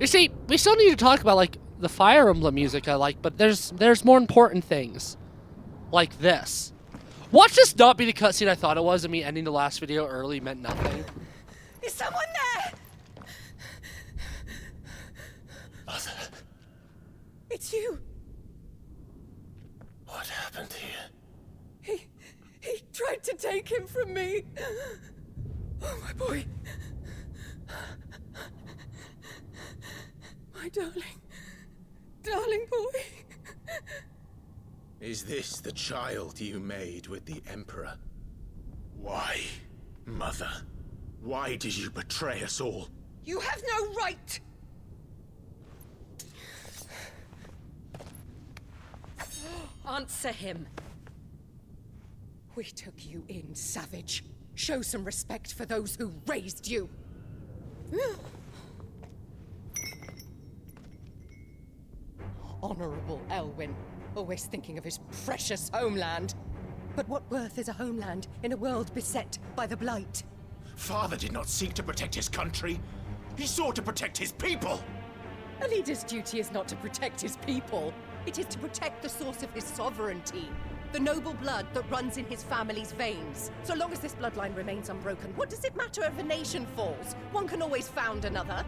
You see, we still need to talk about, like, the Fire Emblem music I like, but there's more important things. Like this. Watch this not be the cutscene I thought it was, and me ending the last video early meant nothing. Is someone there? Mother. It's you. What happened here? He tried to take him from me. Oh, my boy. My darling boy. Is this the child you made with the Emperor? Why, Mother? Why did you betray us all? You have no right! Answer him. We took you in, savage. Show some respect for those who raised you. Honorable Elwyn, always thinking of his precious homeland. But what worth is a homeland in a world beset by the Blight? Father did not seek to protect his country. He sought to protect his people. A leader's duty is not to protect his people. It is to protect the source of his sovereignty. The noble blood that runs in his family's veins. So long as this bloodline remains unbroken, what does it matter if a nation falls? One can always found another.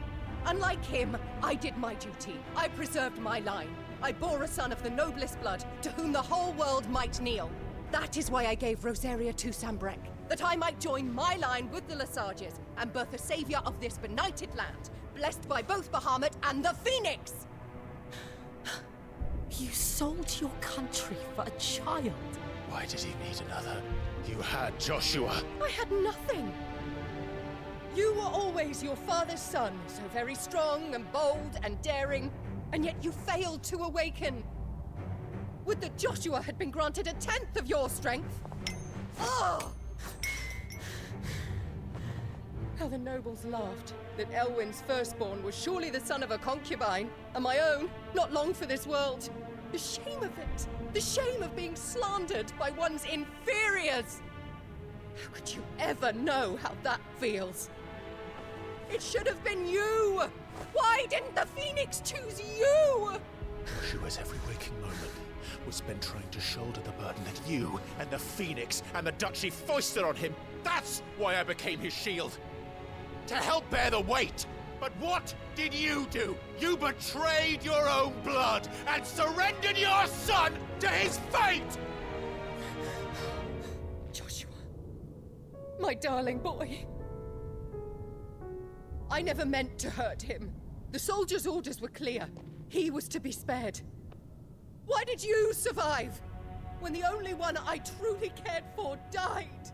Unlike him, I did my duty. I preserved my line. I bore a son of the noblest blood, to whom the whole world might kneel. That is why I gave Rosaria to Sambrek, that I might join my line with the Lesages and birth a savior of this benighted land, blessed by both Bahamut and the Phoenix! You sold your country for a child. Why did he need another? You had Joshua. I had nothing. You were always your father's son, so very strong and bold and daring, and yet you failed to awaken. Would that Joshua had been granted 1/10 of your strength? Oh! How the nobles laughed that Elwyn's firstborn was surely the son of a concubine, and my own, not long for this world. The shame of it! The shame of being slandered by one's inferiors! How could you ever know how that feels? It should have been you! Why didn't the Phoenix choose you? Joshua's every waking moment was spent trying to shoulder the burden that you and the Phoenix and the Duchy foisted on him. That's why I became his shield. To help bear the weight. But what did you do? You betrayed your own blood and surrendered your son to his fate! Joshua, my darling boy. I never meant to hurt him. The soldiers' orders were clear. He was to be spared. Why did you survive when the only one I truly cared for died?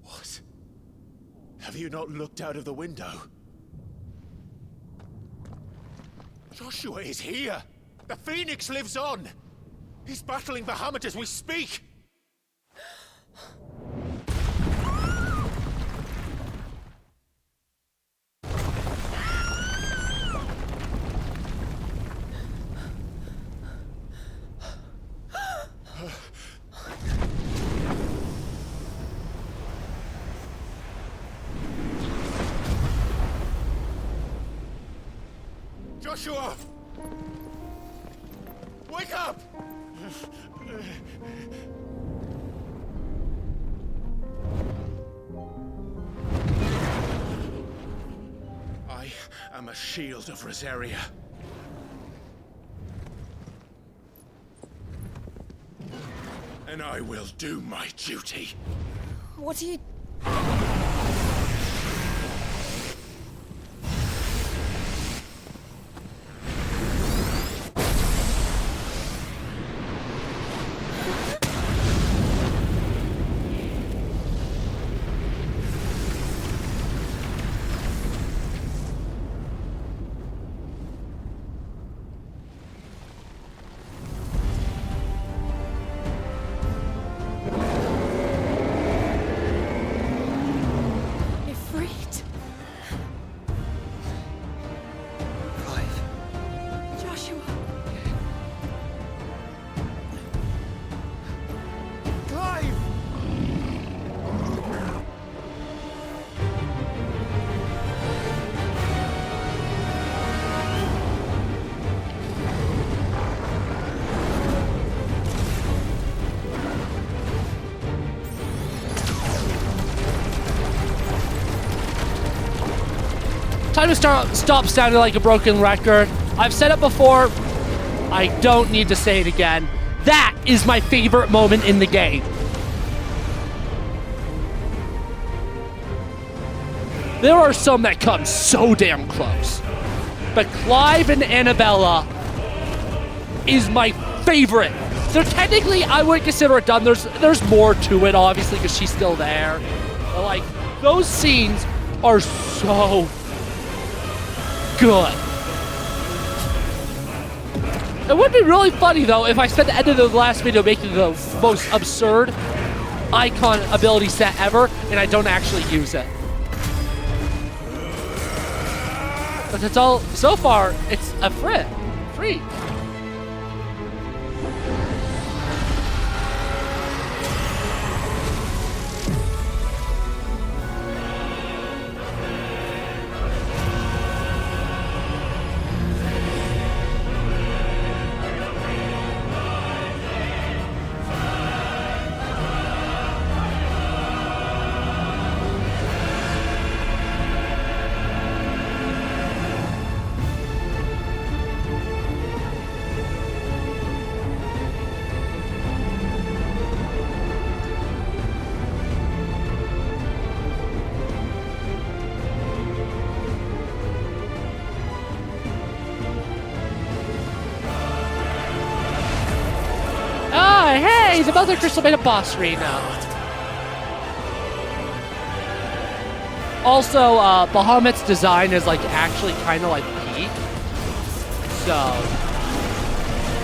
What? Have you not looked out of the window? Joshua is here! The Phoenix lives on! He's battling Bahamut as we speak! Joshua! Wake up! I am a shield of Rosaria. And I will do my duty. What are you... Time to stop sounding like a broken record. I've said it before. I don't need to say it again. That is my favorite moment in the game. There are some that come so damn close. But Clive and Annabella is my favorite. So technically, I would consider it done. There's more to it, obviously, because she's still there. But like, those scenes are so good. It would be really funny, though, if I spent the end of the last video making the most absurd icon ability set ever, and I don't actually use it. But it's all, so far, it's a free. Hey, the Mother Crystal made a boss arena. Also, Bahamut's design is like actually kind of like peak. So,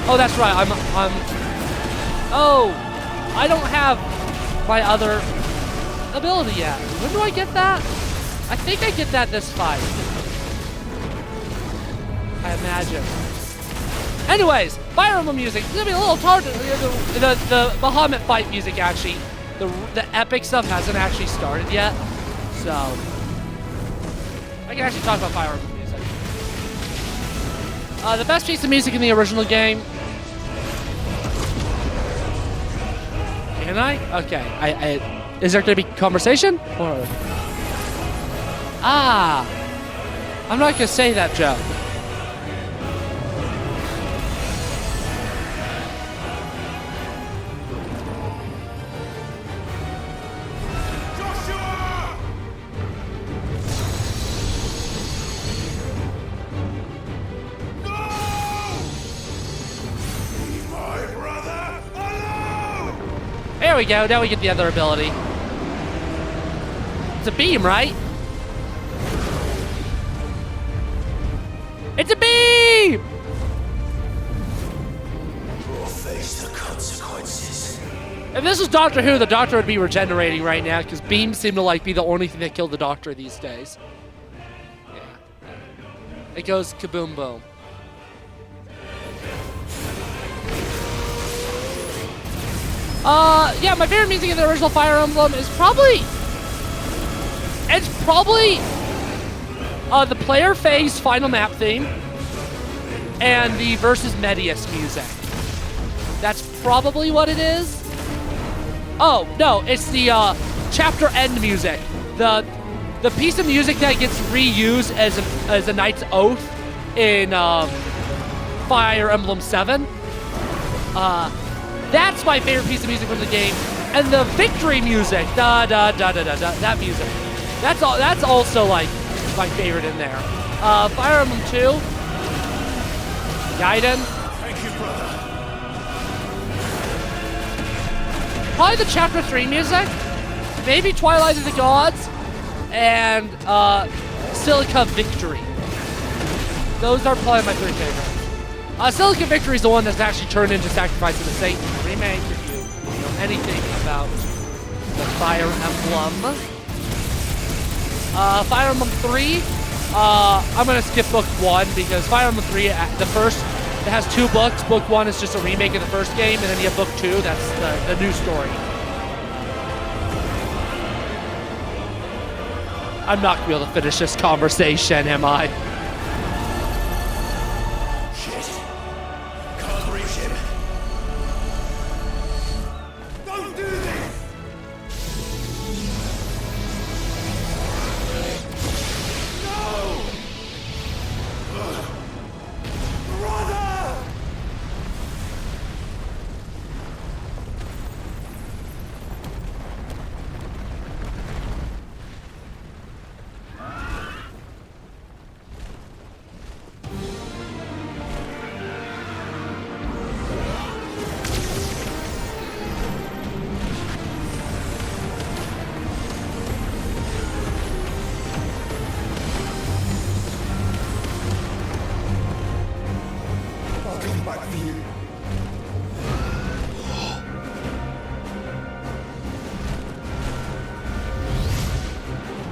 oh, that's right. Oh, I don't have my other ability yet. When do I get that? I think I get that this fight. I imagine. Anyways, Fire Emblem music. It's gonna be a little hard. The Bahamut fight music actually, the epic stuff hasn't actually started yet, so I can actually talk about Fire Emblem music. The best piece of music in the original game. Can I? Okay. Is there gonna be conversation? Or I'm not gonna say that, Joe. There we go, now we get the other ability. It's a beam, right? It's a beam! We'll face the consequences. If this was Doctor Who, the Doctor would be regenerating right now, because beams seem to like be the only thing that kill the Doctor these days. Yeah. It goes kaboom boom. Yeah, my favorite music in the original Fire Emblem is probably the player phase final map theme and the versus Medius music. That's probably what it is. Oh, no, it's the chapter end music. The piece of music that gets reused as a Knight's Oath in Fire Emblem 7. That's my favorite piece of music from the game. And the victory music, that music. That's also like my favorite in there. Fire Emblem 2. Gaiden. Thank you, brother. Probably the chapter 3 music. Maybe Twilight of the Gods. And Silica Victory. Those are probably my three favorites. Silica Victory is the one that's actually turned into Sacrifice of the Satan remake, if you know anything about the Fire Emblem. Fire Emblem 3, I'm going to skip Book 1 because Fire Emblem 3, the first, it has two books. Book 1 is just a remake of the first game, and then you have Book 2, that's the new story. I'm not going to be able to finish this conversation, am I?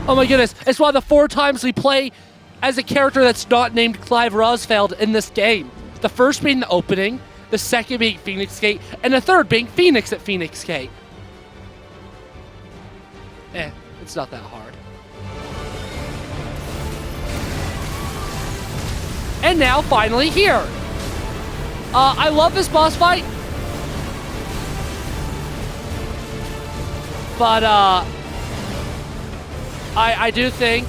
Oh my goodness, it's one of the 4 times we play as a character that's not named Clive Rosfeld in this game. The first being the opening, the second being Phoenix Gate, and the third being Phoenix at Phoenix Gate. It's not that hard. And now, finally, here. I love this boss fight. But, I do think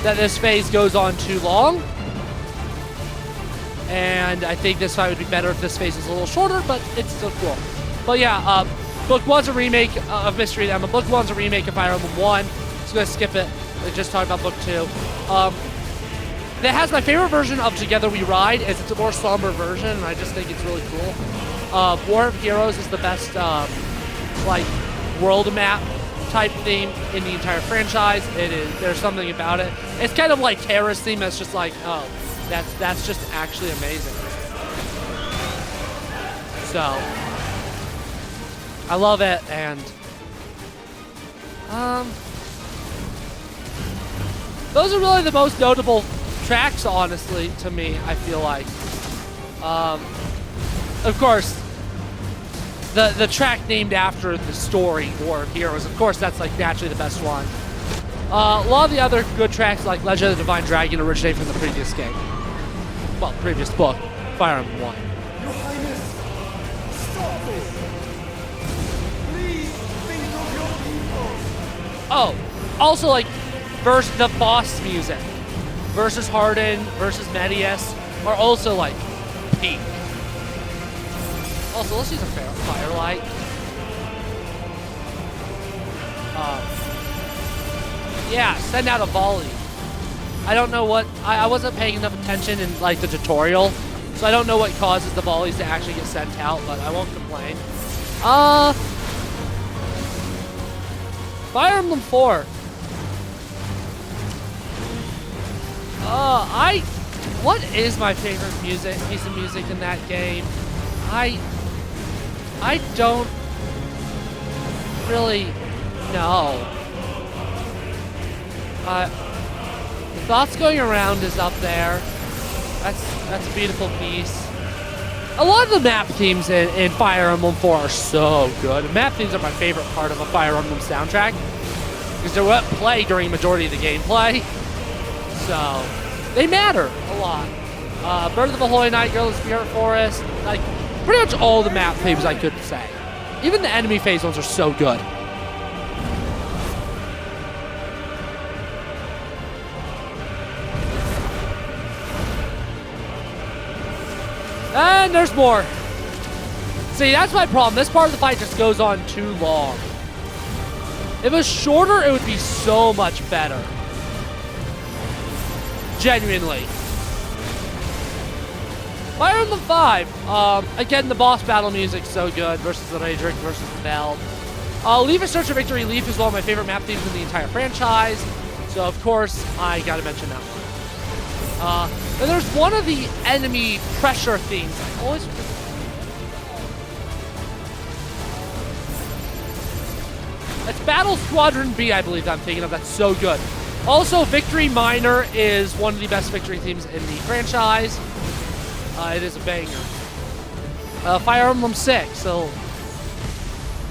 that this phase goes on too long. And I think this fight would be better if this phase is a little shorter, but it's still cool. But yeah, Book 1's a remake of Mystery of Emma. Book 1's a remake of Fire Emblem 1. Just gonna skip it. I just talked about Book 2. That has my favorite version of Together We Ride, as it's a more somber version, and I just think it's really cool. War of Heroes is the best, like, world map type theme in the entire franchise. It is. There's something about it. It's kind of like Terra's theme. That's just like, oh, that's just actually amazing. So, I love it, and those are really the most notable tracks, honestly, to me, I feel like. Of course, the track named after the story, War of Heroes, of course, that's like naturally the best one. A lot of the other good tracks, like Legend of the Divine Dragon, originate from the previous game. Well, previous book, Fire Emblem 1. Your Highness, stop this! Please think of your people! Oh, also like the boss music. Versus Hardin, versus Medius are also like peak. Also, let's use a Firelight. Yeah, send out a volley. I don't know what, I wasn't paying enough attention in like the tutorial, so I don't know what causes the volleys to actually get sent out, but I won't complain. Fire Emblem 4. What is my favorite piece of music in that game? I don't really know. The Thoughts Going Around is up there. That's a beautiful piece. A lot of the map themes in Fire Emblem 4 are so good. Map themes are my favorite part of a Fire Emblem soundtrack because they're what play during the majority of the gameplay. So, they matter a lot. Birth of the Holy Night, Girl of the Spirit Forest, like, pretty much all the map themes I could say. Even the enemy phase ones are so good. And there's more. See, that's my problem. This part of the fight just goes on too long. If it was shorter, it would be so much better. Genuinely. Fire Emblem 5. Again, the boss battle music's so good versus the Raedric versus the Veld. Leaf is Search for Victory. Leaf is one of my favorite map themes in the entire franchise. So, of course, I gotta mention that one. And there's one of the enemy pressure themes. I always forget. It's Battle Squadron B, I believe I'm thinking of. That's so good. Also, Victory Minor is one of the best victory themes in the franchise. It is a banger. Fire Emblem 6, so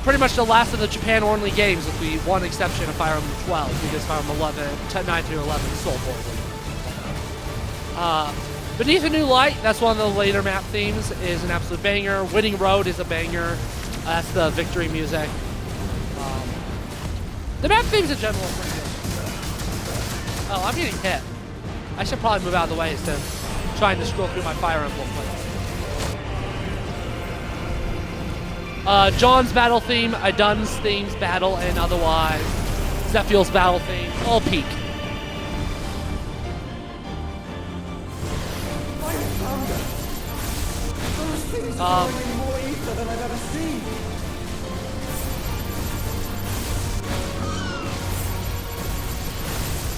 pretty much the last of the Japan-only games with the one exception of Fire Emblem 12, because Fire Emblem 9 through 11 is soul ported. Beneath a New Light, that's one of the later map themes, is an absolute banger. Winning Road is a banger. That's the victory music. The map themes in general are pretty good. Oh, I'm getting hit. I should probably move out of the way instead of trying to scroll through my Fire Emblem plays. John's battle theme, Idun's themes, battle, and otherwise. Zephiel's battle theme, all peak. More ether than I've ever seen.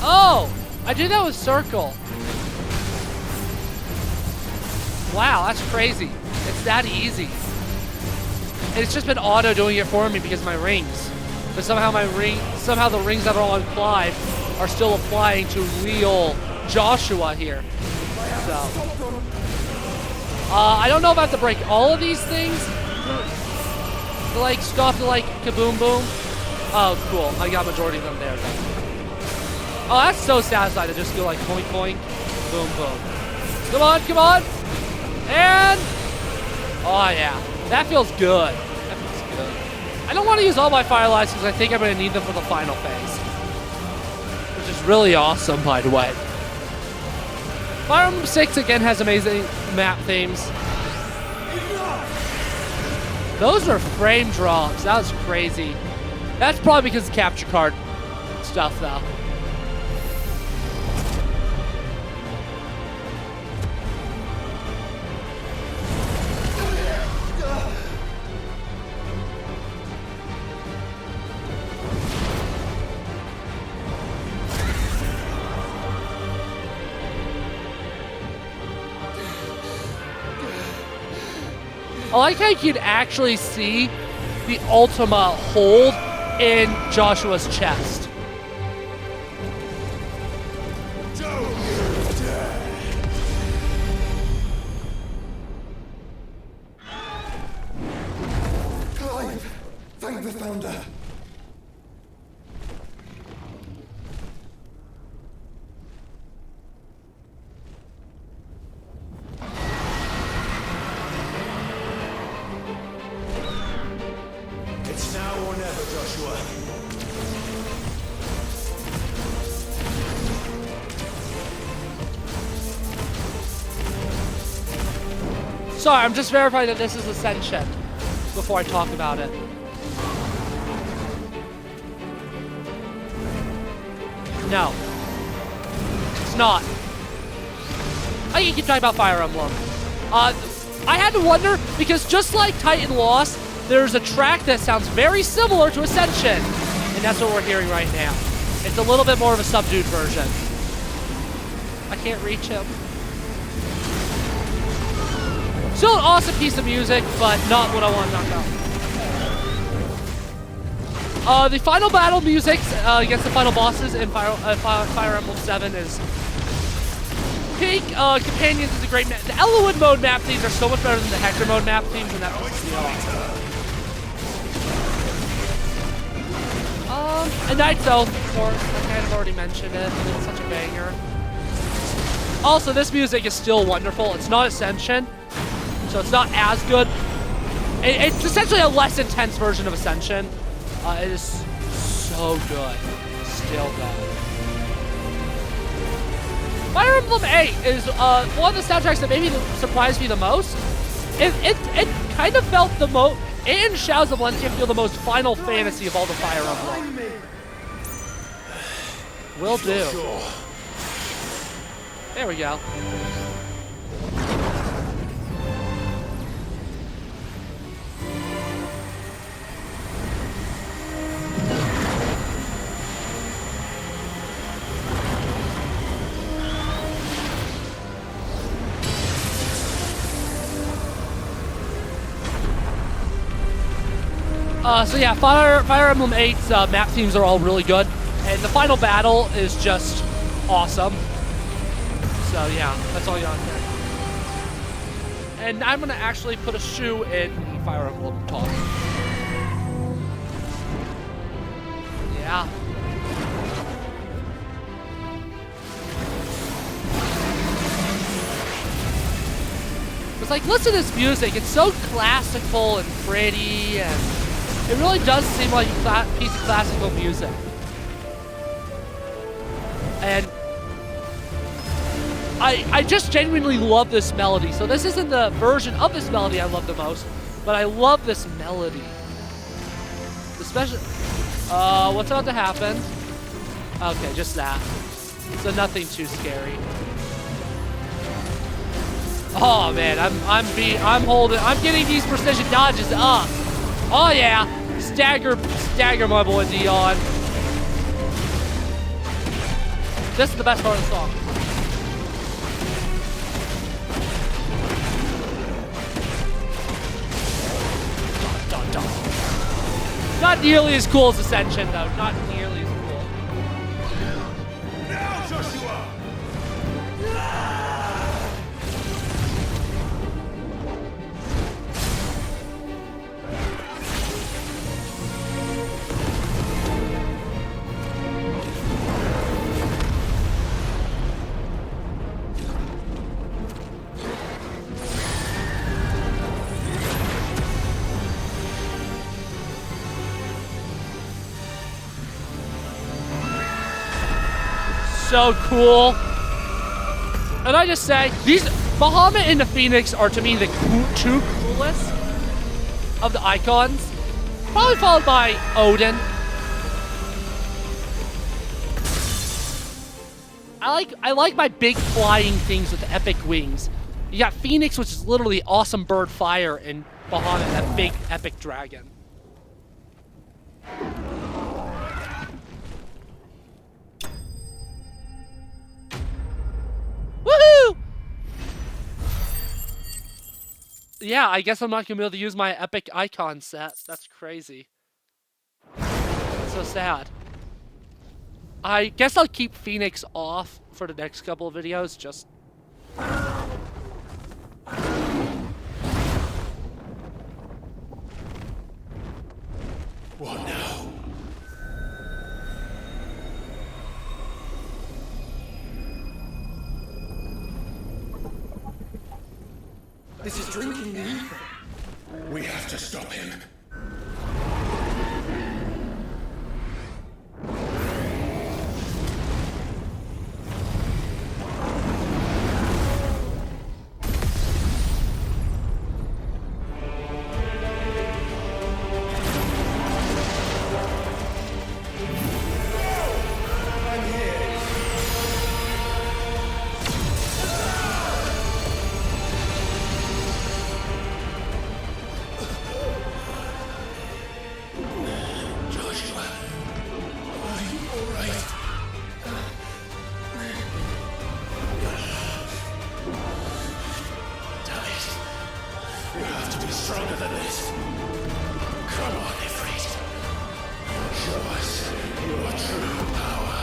Oh! I do that with Circle. Wow, that's crazy. It's that easy. And it's just been auto doing it for me because of my rings. but somehow the rings that are on Clive are still applying to real Joshua here. So, I don't know if I have to break all of these things to like stop the like kaboom boom. Oh, cool. I got majority of them there then. Oh, that's so satisfying to just go like boink boink, boom boom. Come on, come on. And oh yeah, that feels good. That feels good. I don't want to use all my fire lights because I think I'm going to need them for the final phase, which is really awesome, by the way. Fire Emblem 6 again has amazing map themes. Those are frame drops. That was crazy. That's probably because of capture card stuff, though. I like how you can actually see the Ultima hold in Joshua's chest. Clive! Thank the Founder! It's now or never, Joshua. Sorry, I'm just verifying that this is Ascension before I talk about it. No. It's not. I can keep talking about Fire Emblem. I had to wonder, because just like Titan Lost, there's a track that sounds very similar to Ascension, and that's what we're hearing right now. It's a little bit more of a subdued version. I can't reach him. Still an awesome piece of music, but not what I want to knock out. The final battle music against the final bosses in Fire Emblem 7 is Pink. Companions is a great map. The Elowood mode map themes are so much better than the Hector mode map themes, and that pisses me off. And Night's Oath, of course. I kind of already mentioned it, and it's such a banger. Also, this music is still wonderful. It's not Ascension, so it's not as good. It's essentially a less intense version of Ascension. It is so good. Still good. Fire Emblem 8 is one of the soundtracks that maybe surprised me the most. It kind of felt the most, and Shadows of Valentia feel the most Final Fantasy of all the Fire Emblem. Will do. There we go. So yeah, Fire Emblem 8's map themes are all really good, and the final battle is just awesome. So yeah, that's all you got there. And I'm gonna actually put a shoe in the Fire Emblem talk. Yeah. It's like, listen to this music. It's so classical and pretty, and it really does seem like a piece of classical music. And I just genuinely love this melody. So this isn't the version of this melody I love the most, but I love this melody. Especially, what's about to happen? Okay, just that. So nothing too scary. Oh man, I'm getting these precision dodges up. Oh yeah, stagger my boy Dion. This is the best part of the song. Not nearly as cool as Ascension, though. Not nearly as cool. Now, Joshua! So cool. And I just say, these Bahamut and the Phoenix are to me the two coolest of the icons. Probably followed by Odin. I like my big flying things with the epic wings. You got Phoenix, which is literally awesome bird fire, and Bahamut, that big epic dragon. Woohoo! Yeah, I guess I'm not gonna be able to use my epic icon set. That's crazy. So sad. I guess I'll keep Phoenix off for the next couple of videos, just... What now? This is drinking the ether. We have to stop him. Stronger than this. Come on, Ifrit. Show us your true power.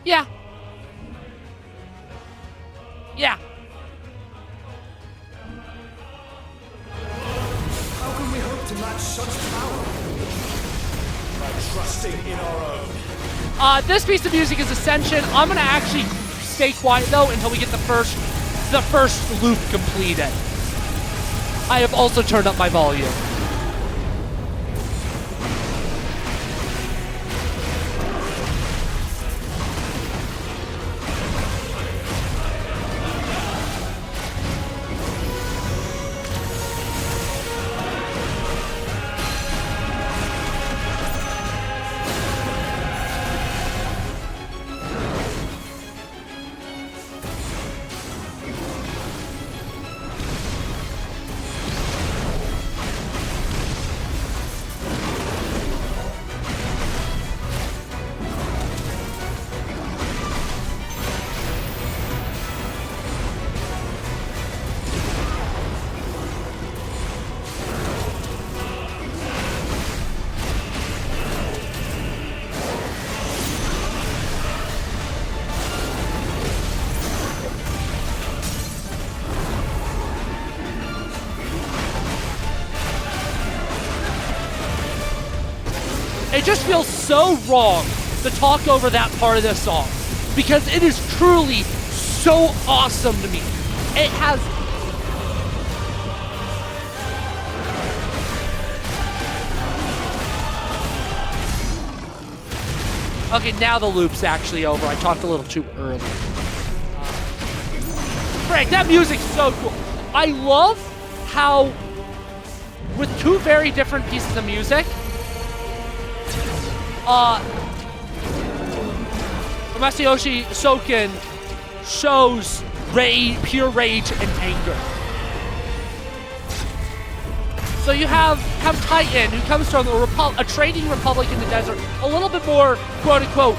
Yeah. Yeah. How can we hope to match such power? By trusting in our own. This piece of music is Ascension. I'm gonna actually stay quiet though until we get the first loop completed. I have also turned up my volume. it just feels so wrong to talk over that part of this song because it is truly so awesome to me. It has okay, now the loop's actually over. I talked a little too early. Frank, that music's so cool. I love how, with two very different pieces of music, Masayoshi Soken shows pure rage and anger. So you have Titan, who comes from a trading republic in the desert, a little bit more, quote-unquote,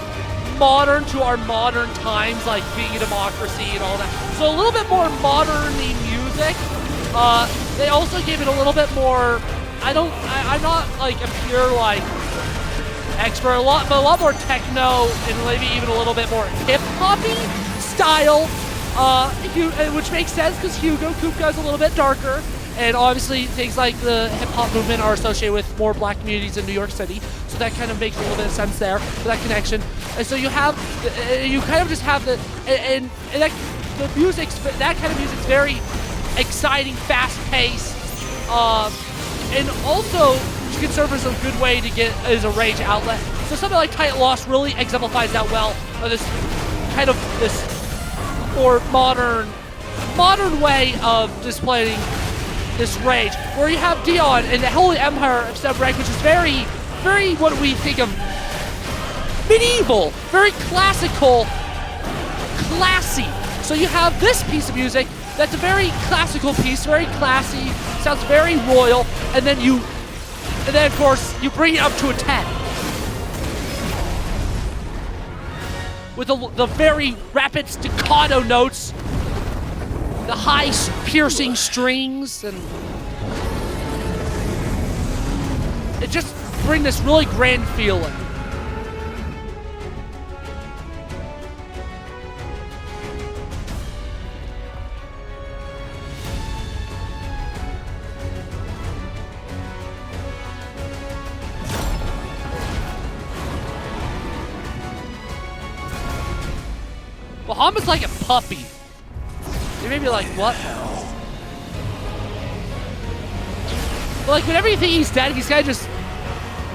modern to our modern times, like being a democracy and all that. So a little bit more modern-y music. They also gave it a little bit more, I'm not like a pure like expert, but a lot more techno and maybe even a little bit more hip-hoppy style, which makes sense because Hugo Kupka is a little bit darker. And obviously, things like the hip-hop movement are associated with more black communities in New York City, so that kind of makes a little bit of sense there for that connection. And so you kind of just have the music's, that kind of music's very exciting, fast-paced, and also can serve as a good way to get as a rage outlet. So something like Titan Lost really exemplifies that well. This kind of this more modern way of displaying this rage, where you have Dion and the Holy Empire of Step-Rank, which is very, very what we think of medieval, very classical, classy. So you have this piece of music that's a very classical piece, very classy, sounds very royal, and then of course you bring it up to a 10 with the very rapid staccato notes, the high piercing strings, and it just brings this really grand feeling. Bahamut's like a puppy. You may be like, what? But like, whenever you think he's dead, he's kind of just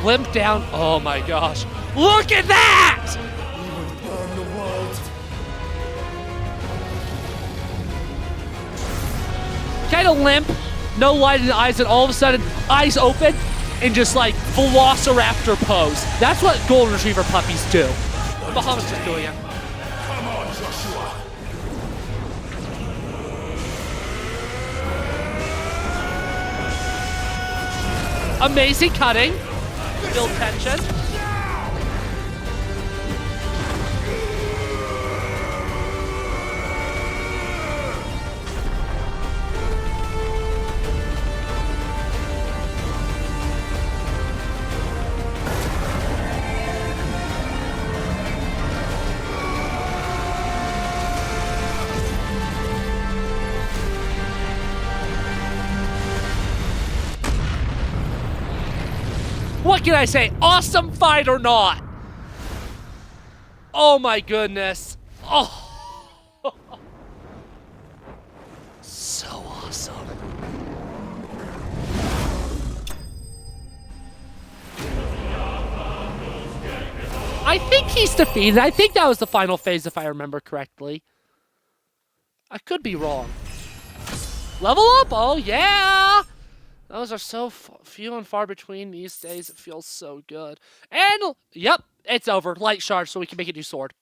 limp down. Oh my gosh. Look at that! You will burn the world. Kind of limp, no light in the eyes, and all of a sudden, eyes open, and just like Velociraptor pose. That's what Golden Retriever puppies do. Bahamut's just doing it. Come on, Joshua. Amazing cutting. Build tension. What can I say? Awesome fight or not? Oh my goodness. Oh. So awesome. I think he's defeated. I think that was the final phase if I remember correctly. I could be wrong. Level up? Oh yeah! Those are so few and far between these days. It feels so good. And, yep, it's over. Light shard, so we can make a new sword.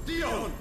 Dion!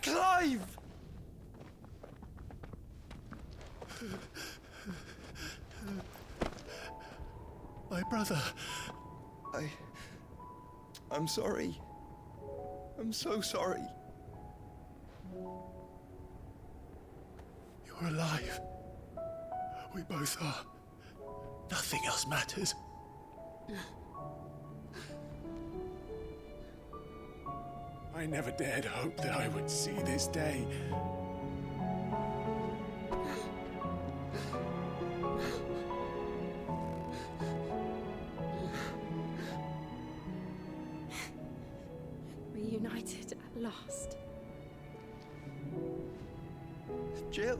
Clive! My brother. I'm sorry. I'm so sorry. You're alive. We both are. Nothing else matters. I never dared hope that I would see this day. Reunited at last. Jill.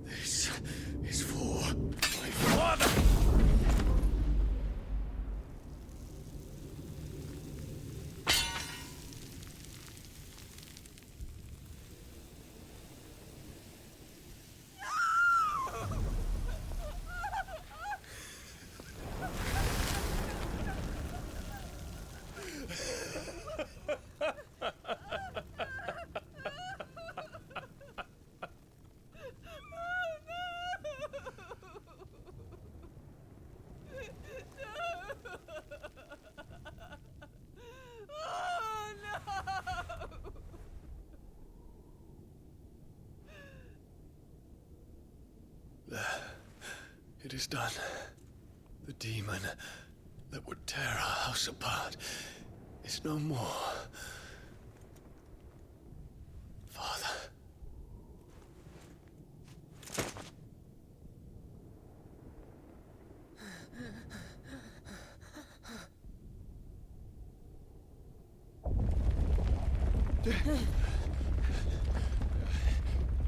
This is for my father! It is done. The demon that would tear our house apart is no more. Father.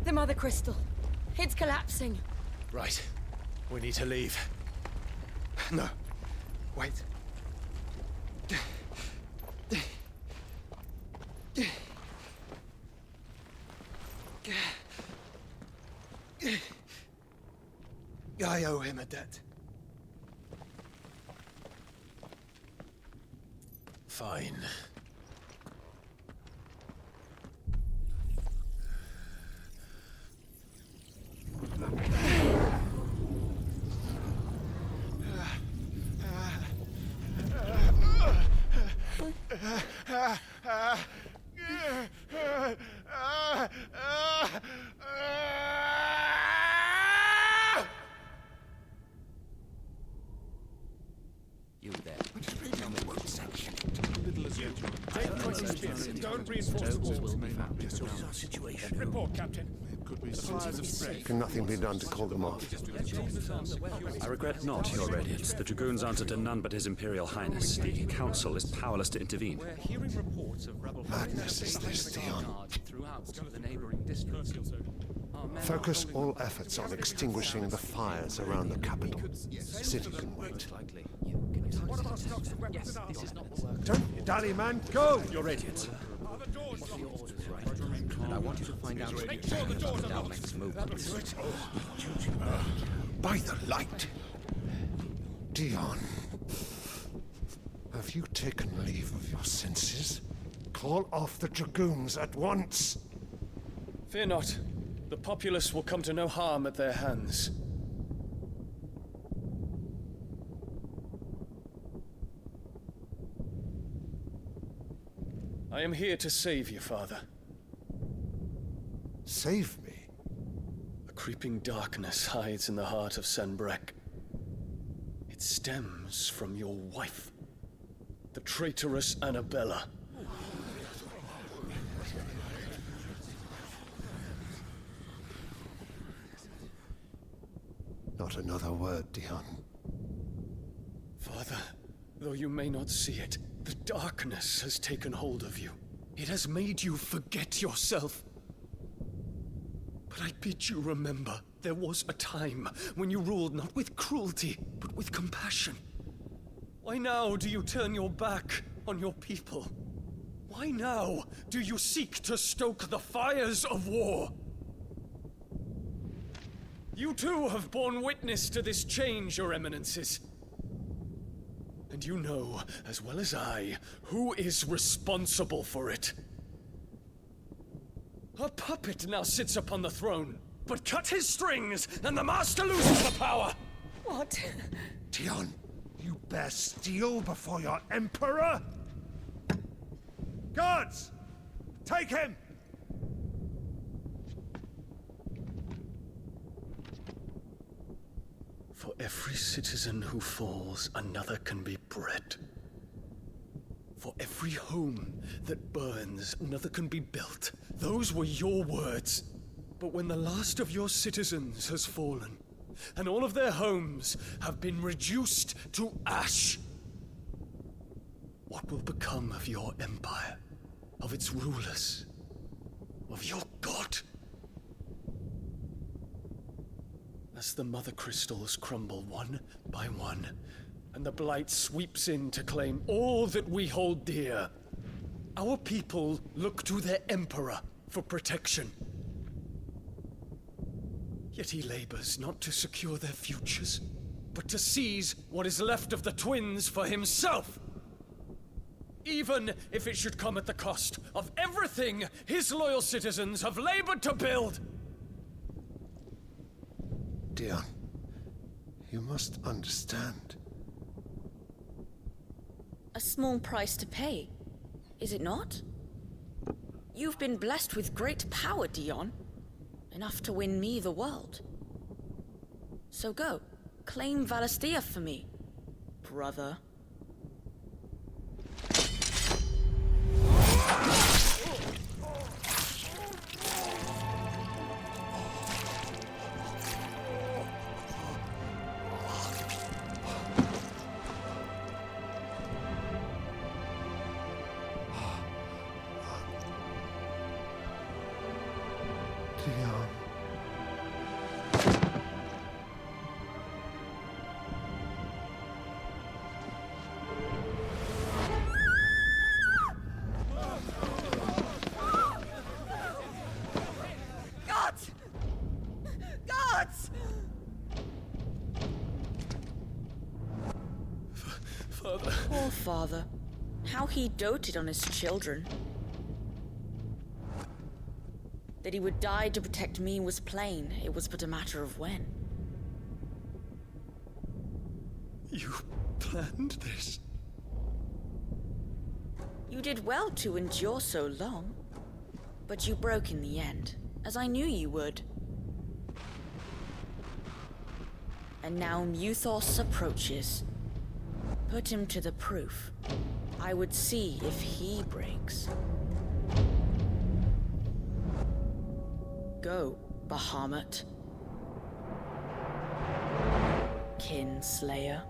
The Mother Crystal. It's collapsing. Right. We need to leave. No. Wait. I owe him a debt. Fine. You there. Don't reinforce the walls. Will be found. What is our situation? Report, Captain. It could be surprise. Can nothing be done to call them off? I regret not, Your Radiance. The Dragoons answer to none but His Imperial Highness. The Council is powerless to intervene. We're hearing reports of rebel Madness is this, Dion. throughout the neighboring districts. Our men Focus all efforts on extinguishing the fires around the capital. The city can wait. likely. You can What about stocks of weapons Yes, and this armor? is not the work. Don't you dally, man, go! Your Radiance. Are the doors locked? And I want you to find out Make sure the doors are locked. next move. By the light! Dion, have you taken leave of your senses? Call off the Dragoons at once! Fear not. The populace will come to no harm at their hands. I am here to save you, Father. Save me? A creeping darkness hides in the heart of Sanbreque. It stems from your wife, the traitorous Annabella. Not another word, Dion. Father, though you may not see it, The darkness has taken hold of you. It has made you forget yourself. But I bid you remember, there was a time when you ruled not with cruelty, but with compassion. Why now do you turn your back on your people? Why now do you seek to stoke the fires of war? You too have borne witness to this change, Your Eminences. And you know, as well as I, who is responsible for it. A puppet now sits upon the throne, but cut his strings, and the master loses the power! What? Dion, you bear steel before your emperor? Guards! Take him! For every citizen who falls, another can be bred. For every home that burns, another can be built. Those were your words. But when the last of your citizens has fallen, and all of their homes have been reduced to ash, what will become of your empire, of its rulers, of your god? As the mother crystals crumble one by one, and the blight sweeps in to claim all that we hold dear, our people look to their emperor for protection. Yet he labors not to secure their futures, but to seize what is left of the twins for himself. Even if it should come at the cost of everything his loyal citizens have labored to build. Dion, you must understand. A small price to pay, is it not? You've been blessed with great power, Dion. Enough to win me the world. So go, claim Valisthea for me, brother. Dion. Guards! Guards! Father. Poor father. How he doted on his children. That he would die to protect me was plain. It was but a matter of when. You planned this? You did well to endure so long. But you broke in the end, as I knew you would. And now Muthos approaches. Put him to the proof. I would see if he breaks. Go, Bahamut. Kinslayer.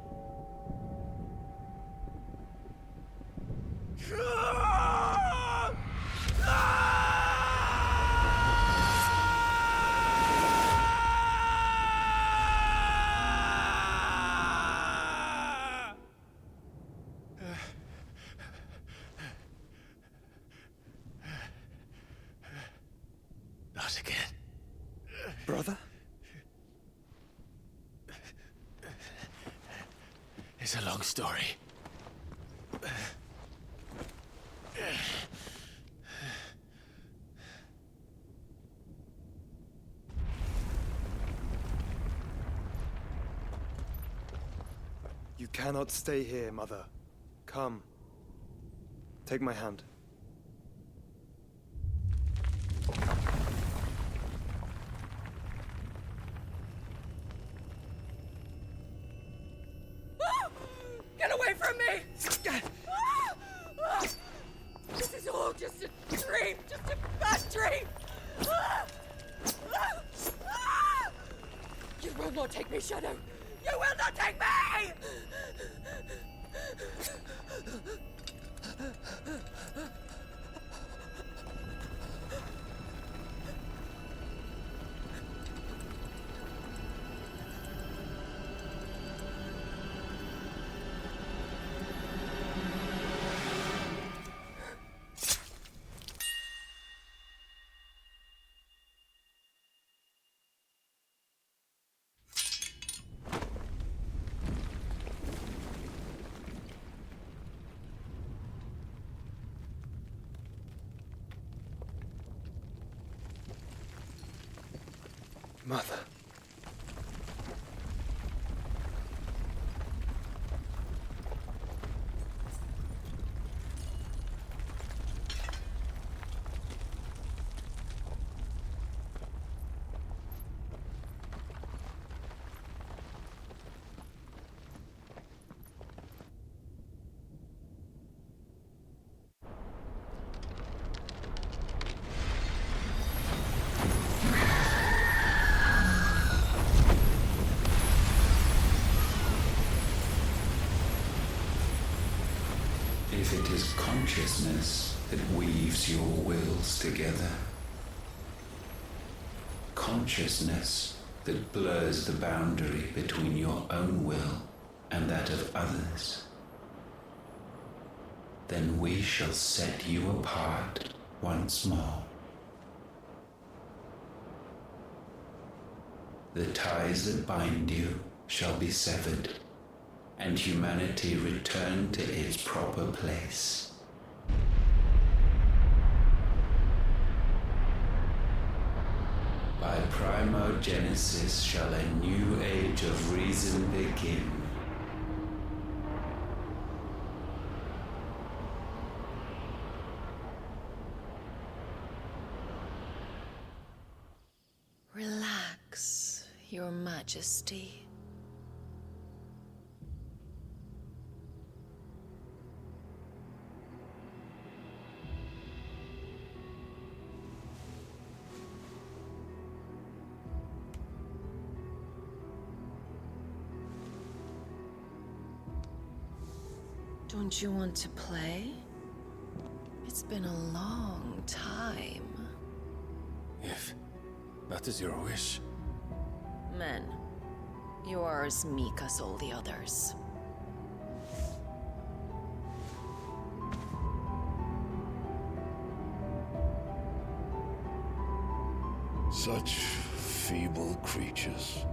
Not again. Brother? It's a long story. You cannot stay here, Mother. Come. Take my hand. Get away from me! This is all just a dream, just a bad dream! You will not take me, Shadow! You will not take me! Mother. If it is consciousness that weaves your wills together, consciousness that blurs the boundary between your own will and that of others, then we shall set you apart once more. The ties that bind you shall be severed, and humanity return to its proper place. By primogenesis shall a new age of reason begin. Relax, Your Majesty. Don't you want to play? It's been a long time. If that is your wish. Men, you are as meek as all the others. Such feeble creatures.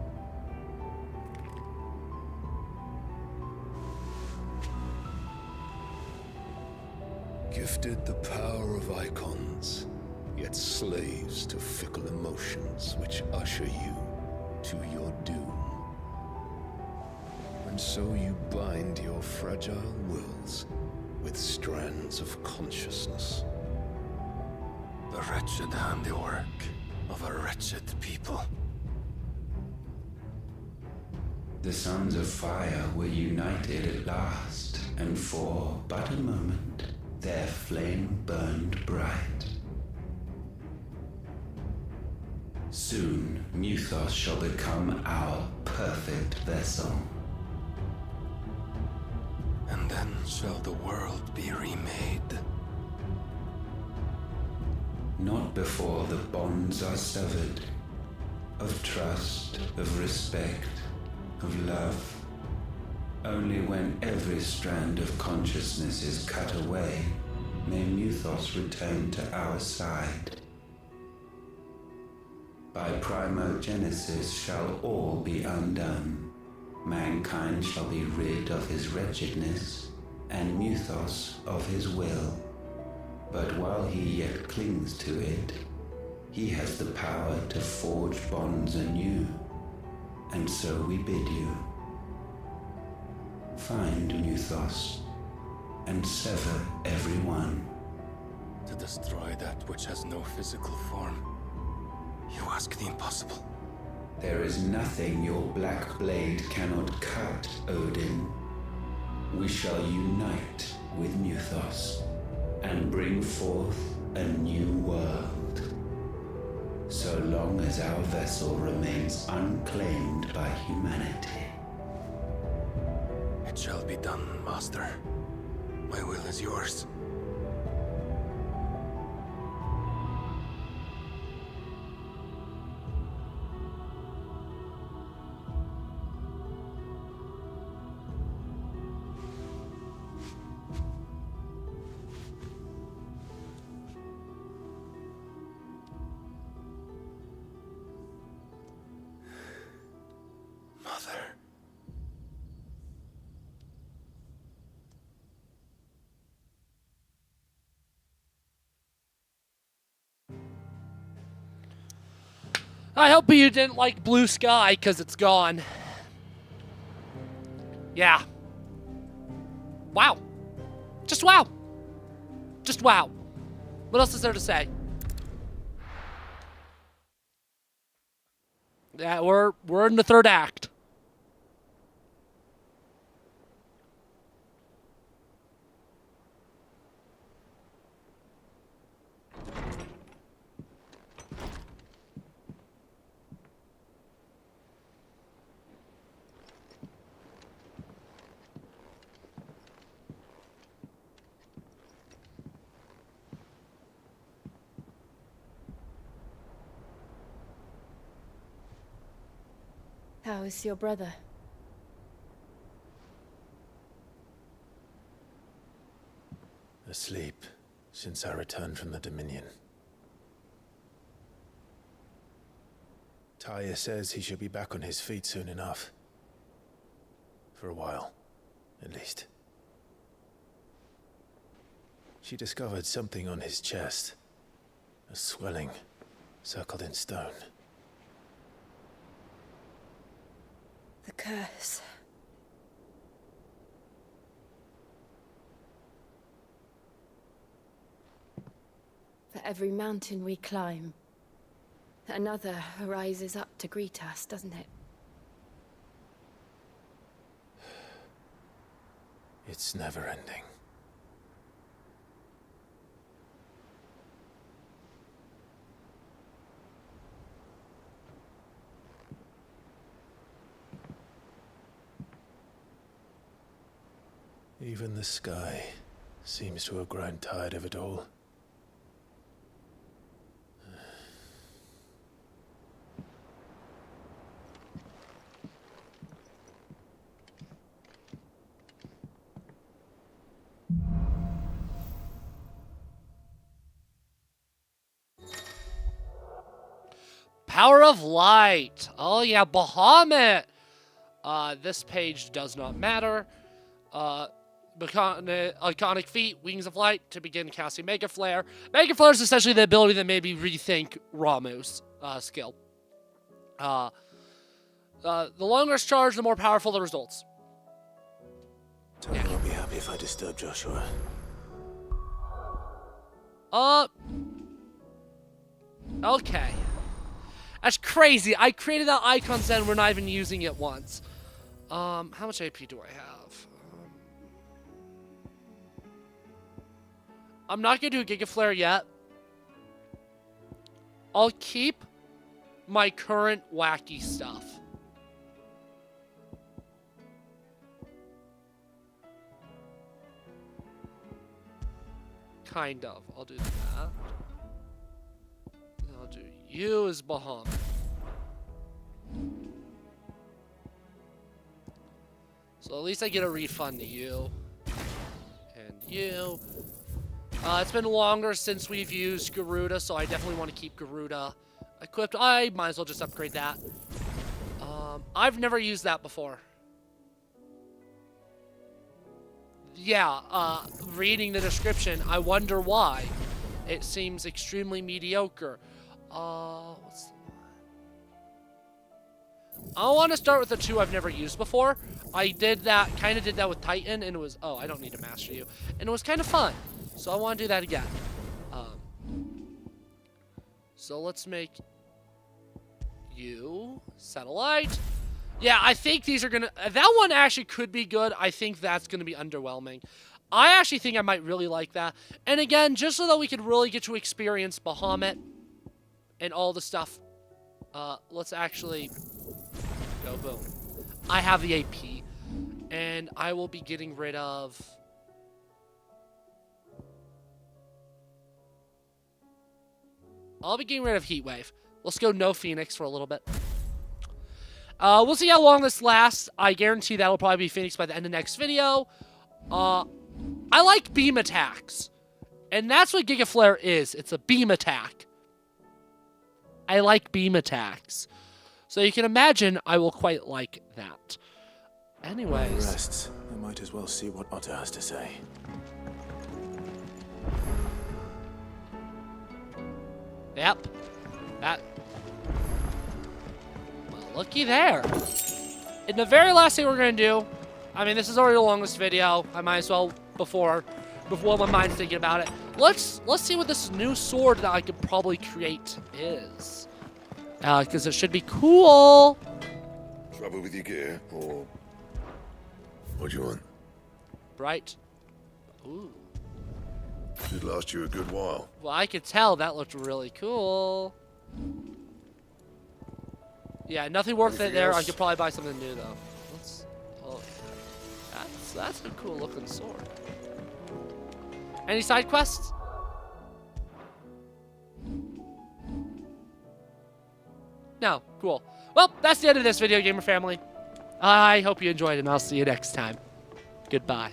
Gifted the power of icons, yet slaves to fickle emotions which usher you to your doom. And so you bind your fragile wills with strands of consciousness. The wretched handiwork of a wretched people. The sons of fire were united at last, and for but a moment their flame burned bright. Soon Muthos shall become our perfect vessel. And then shall the world be remade. Not before the bonds are severed, of trust, of respect, of love. Only when every strand of consciousness is cut away, may Muthos return to our side. By primogenesis shall all be undone. Mankind shall be rid of his wretchedness, and Muthos of his will. But while he yet clings to it, he has the power to forge bonds anew. And so we bid you, find Muthos, and sever every one. To destroy that which has no physical form. You ask the impossible. There is nothing your black blade cannot cut, Odin. We shall unite with Muthos, and bring forth a new world. So long as our vessel remains unclaimed by humanity. It shall be done, Master. My will is yours. Mother. I hope you didn't like Blue Sky, because it's gone. Yeah. Wow. Just wow. Just wow. What else is there to say? Yeah, we're in the third act. How is your brother? Asleep since I returned from the Dominion. Taya says he should be back on his feet soon enough. For a while, at least. She discovered something on his chest. A swelling, circled in stone. The curse. For every mountain we climb, another rises up to greet us, doesn't it? It's never ending. Even the sky seems to have grown tired of it all. Power of Light. Oh yeah, Bahamut. This page does not matter. Iconic feat, Wings of Light, to begin casting Mega Flare. Mega Flare is essentially the ability that made me rethink Ramuh's skill. The longer it's charged, the more powerful the results. Tony won't be happy if I disturb Joshua. Okay. That's crazy. I created that icon set and we're not even using it once. How much AP do I have? I'm not going to do a Giga Flare yet. I'll keep my current wacky stuff. Kind of. I'll do that. I'll do you as Bahamut. So at least I get a refund to you. And you. It's been longer since we've used Garuda, so I definitely want to keep Garuda equipped. I might as well just upgrade that. I've never used that before. Yeah, reading the description, I wonder why. It seems extremely mediocre. What's the one? I want to start with the two I've never used before. I did that, kind of did that with Titan, and it was, oh, I don't need to master you. And it was kind of fun. So I want to do that again. So let's make you satellite. Yeah, I think these are gonna. That one actually could be good. I think that's gonna be underwhelming. I actually think I might really like that. And again, just so that we could really get to experience Bahamut and all the stuff. Let's actually go boom. I have the AP, and I will be getting rid of. I'll be getting rid of Heatwave. Let's go no Phoenix for a little bit. We'll see how long this lasts. I guarantee that'll probably be Phoenix by the end of next video. I like beam attacks. And that's what Giga Flare is. It's a beam attack. I like beam attacks. So you can imagine I will quite like that. Anyways. While he rests, I might as well see what Otto has to say. Yep. That. looky there. And the very last thing we're gonna do, I mean, this is already the longest video. I might as well, before my mind's thinking about it. Let's see what this new sword that I could probably create is. Because it should be cool. Trouble with your gear, or what do you want? Right. Ooh. Should last you a good while. Well, I could tell that looked really cool. Yeah, nothing worth it there. I could probably buy something new though. Oh, that's a cool looking sword. Any side quests? No, cool. Well, that's the end of this video, gamer family. I hope you enjoyed, and I'll see you next time. Goodbye.